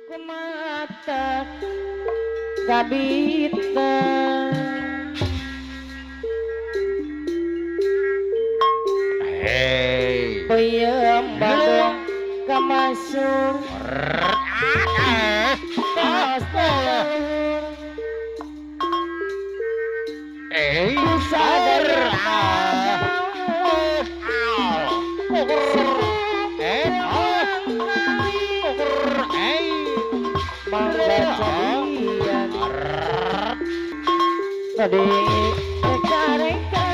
Kumata kabita Hei. peyem Bandung kamasur sadar mangga tadi reka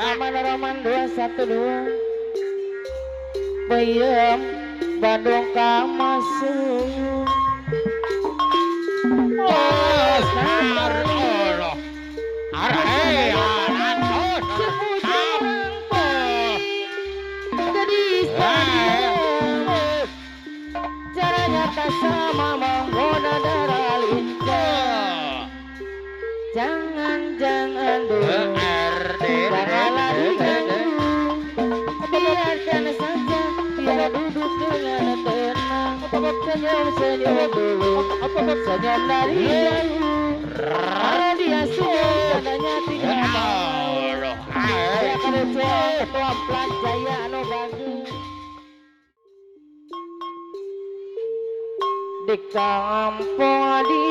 Aman Roman 212 peyem Bandung kamasur caranya tak sama menggoda darah lincah. Jangan dulu, janganlah diganggu. Biarkan saja, biar duduk dengan tenang. Senyum dulu, senyum dari jauh. Kalau dia senyum, tandanya tidak mau. Saya kalau cewek tua pelajaya no bagus. Di kampung di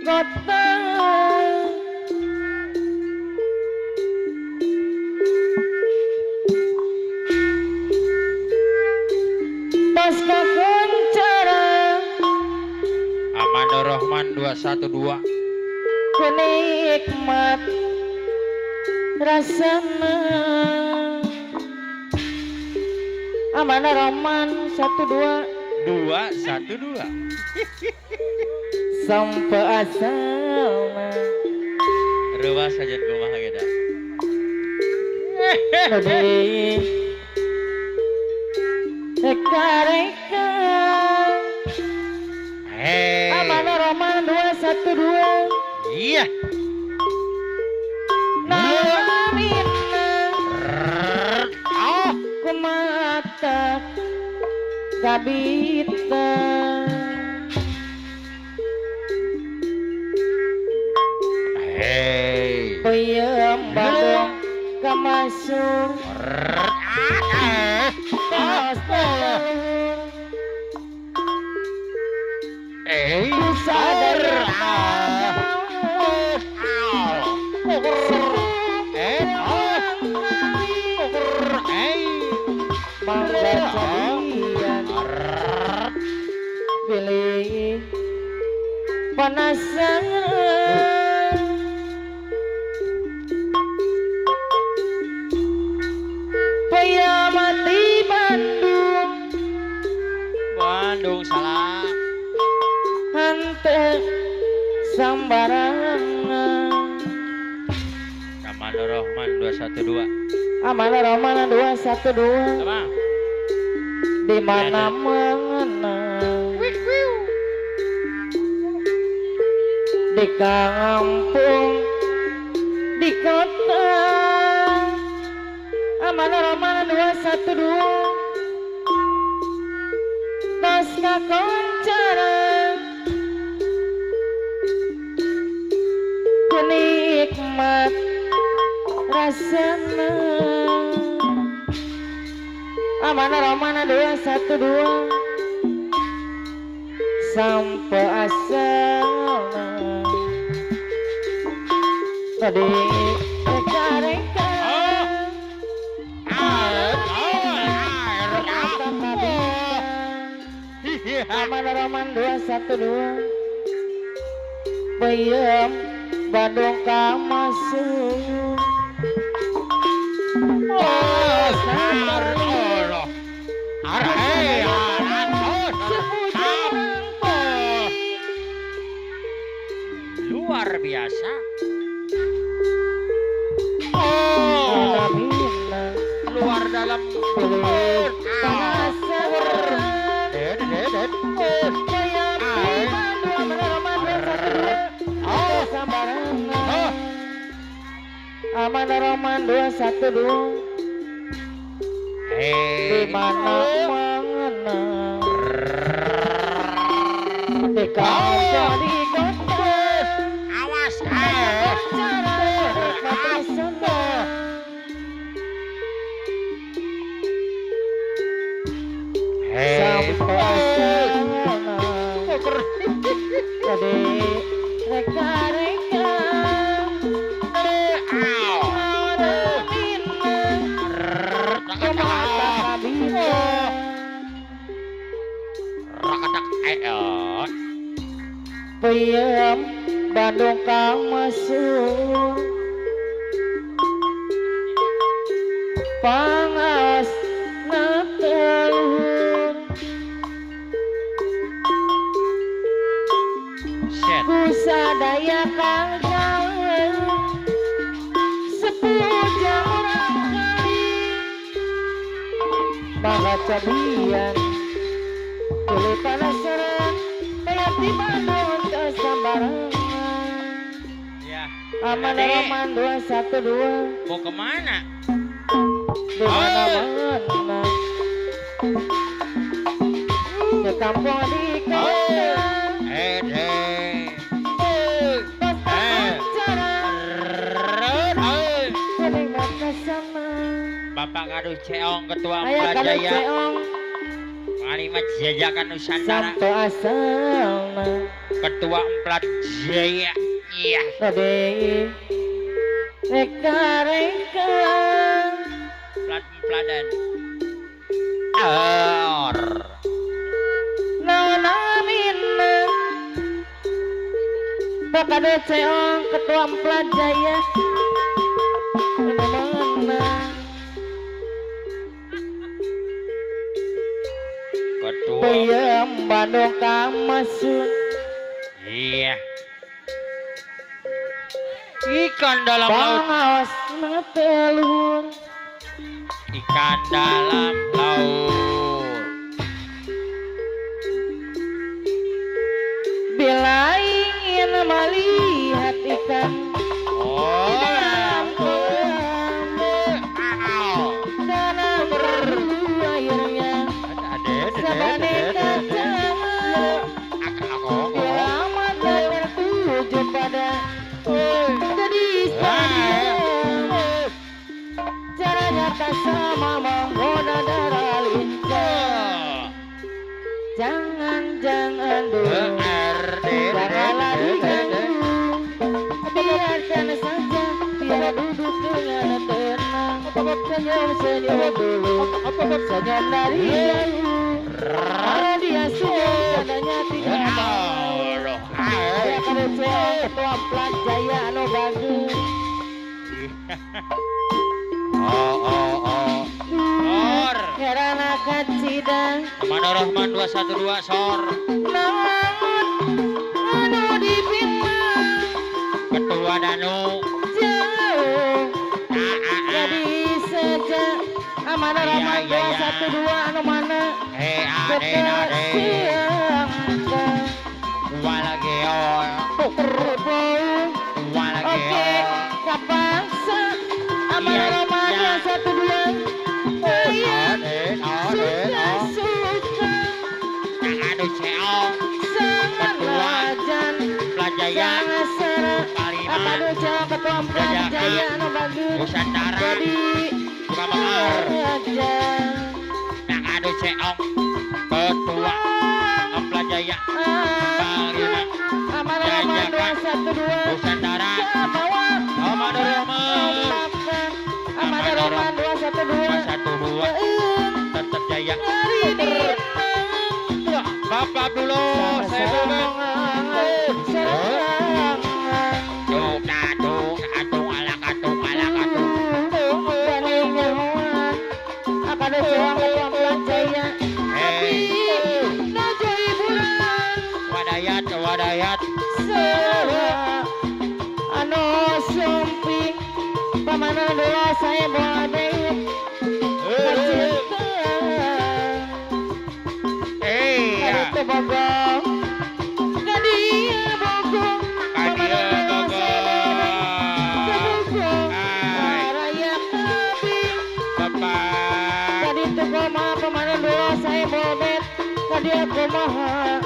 kota pasca kuncara Aman Rohman 212 kenikmat rasana Aman Roman 212 sampai asalna Rewa saja kumaha kita. Lebih reka Hei. Aman Roman 212 Iya. Kumata kabita Hei. peyem Bandung kamasur sadar mangga jadian pilih panasan peyamati Bandung salah. hante sambarangan Aman Rohman 212 Aman Roman 212 Apa? di mana mengenang di kampung di kota Aman Roman 212 pasca kuncara kenikmat rasana Aman Roman 212 sampai asalna tadi reka Aman Roman 212 peyem Bandung kamasur Luar biasa. Luar dalam. Aman Roman 212 di mana mengenang di kampung di kota Awas, cara menikmati senang sampai sana tadi reka-reka Piyam Bandung kamasuk pangas natelur Shit. ku sadaya kang jauh sepujang orang kali maka cabian pilih panasaran kayak di Bandung tak sembarangan Ya. aman Dek, Roman 212 mau kemana? di mana-mana di kampung di kota menikmat kesana Bapak Kadu Ceong Ketua ayah kada Jaya ceong Kalimat Jajakan Nusantara sampai asalna Ketua Emplat Jaya. Iya. tadi reka-reka Emplat-empladan. Or. naon amina bakada ceong ketua Emplat Jaya mana Ketua. peyem Bandung kamasuk Iya. Ikan dalam laut. pangaos natelur Ikan dalam laut. bila ingin melihat ikan Oh. dalam airnya sabane kacang bila mata tertuju pada gadis Bandung caranya tak sama menggoda darah lincah jangan dulu janganlah diganggu biarkan saja dia duduk dengan tenang senyum dulu senyum dari jauh kalau dia suka tandanya tidak mau dia kada ceong ketua Emplat Jaya anu bagus Sor. karena kacidang Amanah Rahman 212 Sor. namun anu dipinang Ketua Danu. jauh jadi saja amanah Iya, Roman iya, iya. 212 anu mana kekasihangka Walageon. berbau oke kapangsa amanah Iya, Roman iya. 212 saya suka Yang adu Ceong. sangat lajan Pelajaya. sangat serak Kalimat. akadu ceong ketua Emplat Jajakan. Jaya anu bagus Nusantara. jadi Kamahar. raja Yang adu Ceong. Ketua Pelajaya. Kalimat. amanah Roman 212 Nusantara. bawa Amanah Rahman. amanah Roman 212 212 tetap jaya. hari di Bapak dulu, saya dulu. Tung katung, katung ala katung ala katung. Akada ceong ketua Emplat Jaya Hei, najoi bulan wadayat, wadayat. Salah anu sumping pamanah dua saya bawa deh cinta Iya, Kadi bogong kadia bogong kadia bogong. bogong aya kumaha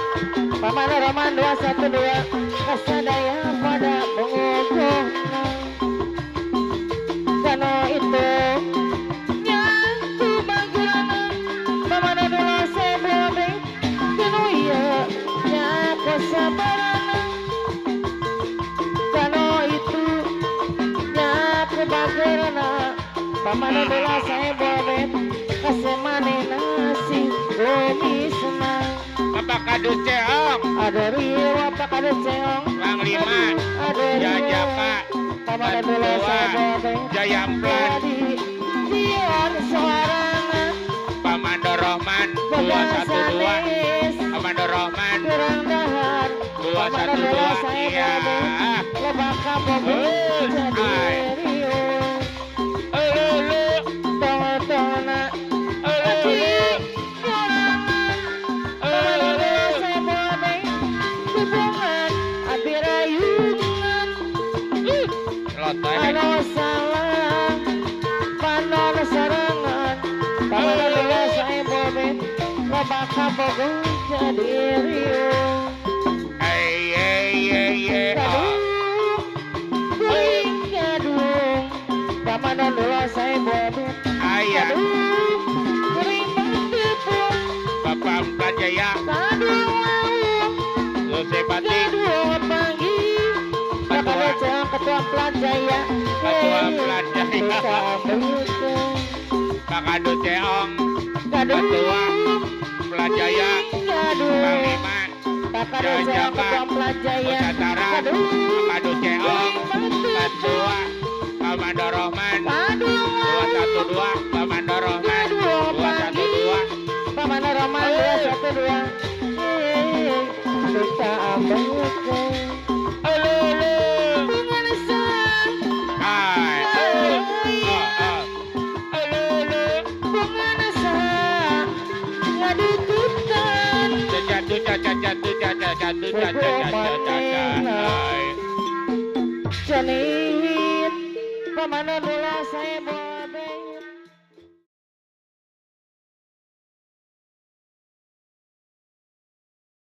pamana roman 212 kasadaya pada pengukuh kano itu nyaku bagana pamana dula sebebe kano iya nyaku sabarana kano itu nyaku bagana pamana dula sebebe kasemane nasi gomisna Bapak Kadus Ceong, ada riwa pak ada ceong Bang Lima, ada Jajaka, pamana dula sebebe Jayamplan, jadi dion sorangan Pamandor Rohman Begasan 212, is Pamandor Rohman kurang dahar pamana dula 212, iya. sebebe lebak kabobe jadi rio Lulu, tona lulu, sorangan pamana dula sebebe hubungan abirayungan Lotoy, ano salah panon serangan pamana dula sebebe lebak kabobe jadi rio gadung pamana dula sebebe Ayah, kering tepung Bapak Emplan Jaya, kadung laung Lusepati, gadung pagi kepada ceong ketua pelajaya Ketua Emplan Jaya, Pak Kadus Ceong, gadung Ketua Emplan Jaya, Bang gadung Lima, kepada ceong ketua pelajaya Nusantara, Pak Kadus Ceong, Ketua Pamandor Rohman kadung 212, Pamandor Rohman 212, pamana roman 212 kita ambekkan lulu, bunga sang hai, lulu, bunga sang ngadututan jatuh, Janin pamana dula sebebe